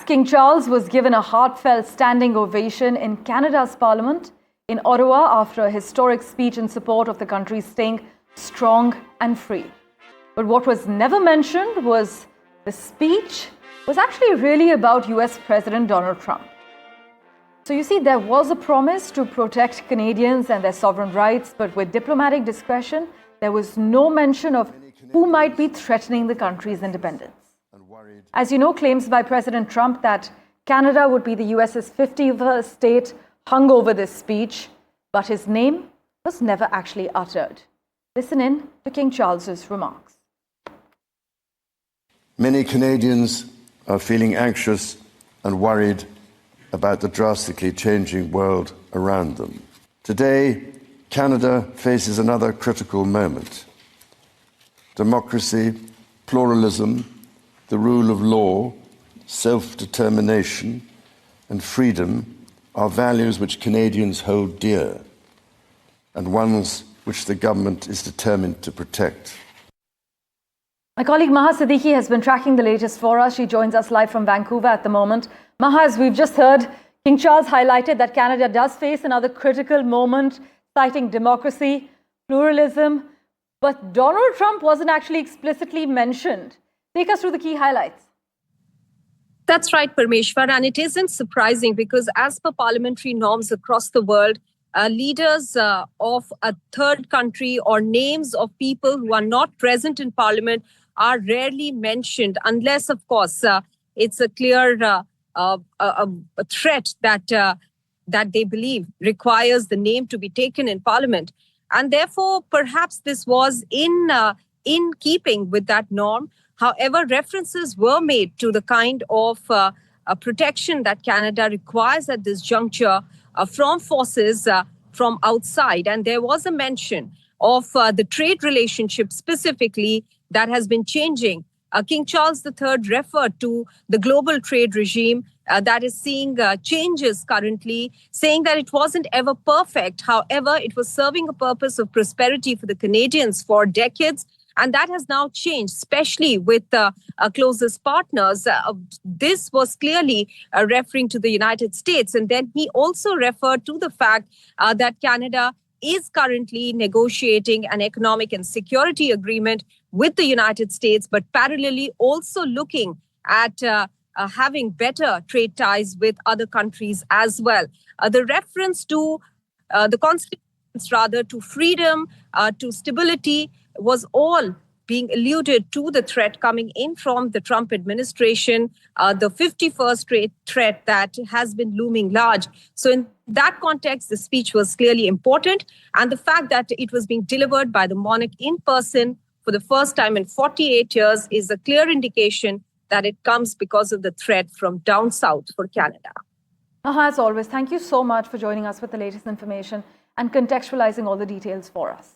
King Charles was given a heartfelt standing ovation in Canada's Parliament in Ottawa after a historic speech in support of the country staying strong and free. But what was never mentioned was the speech was actually really about US President Donald Trump. So you see, there was a promise to protect Canadians and their sovereign rights, but with diplomatic discretion, there was no mention of who might be threatening the country's independence. As you know, claims by President Trump that Canada would be the US's 51st state hung over this speech, but his name was never actually uttered. Listen in to King Charles's remarks. Many Canadians are feeling anxious and worried about the drastically changing world around them. Today, Canada faces another critical moment. Democracy, pluralism, the rule of law, self-determination, and freedom are values which Canadians hold dear, and ones which the government is determined to protect. My colleague Maha Siddiqui has been tracking the latest for us. She joins us live from Vancouver at the moment. Maha, as we've just heard, King Charles highlighted that Canada does face another critical moment, citing democracy, pluralism, but Donald Trump wasn't actually explicitly mentioned. Take us through the key highlights. That's right, Parmeshwar, and it isn't surprising because as per parliamentary norms across the world, leaders of a third country or names of people who are not present in parliament are rarely mentioned unless, of course, it's a clear a threat that they believe requires the name to be taken in parliament. And therefore, perhaps this was in keeping with that norm. However, references were made to the kind of protection that Canada requires at this juncture from forces from outside. And there was a mention of the trade relationship specifically that has been changing. King Charles III referred to the global trade regime that is seeing changes currently, saying that it wasn't ever perfect. However, it was serving a purpose of prosperity for the Canadians for decades. And that has now changed, especially with our closest partners. This was clearly referring to the United States. And then he also referred to the fact that Canada is currently negotiating an economic and security agreement with the United States, but parallelly also looking at having better trade ties with other countries as well. The reference to the constitutions, rather, to freedom, to stability, was all being alluded to the threat coming in from the Trump administration, the 51st threat that has been looming large. So in that context, the speech was clearly important. And the fact that it was being delivered by the monarch in person for the first time in 48 years is a clear indication that it comes because of the threat from down south for Canada. As always, thank you so much for joining us with the latest information and contextualizing all the details for us.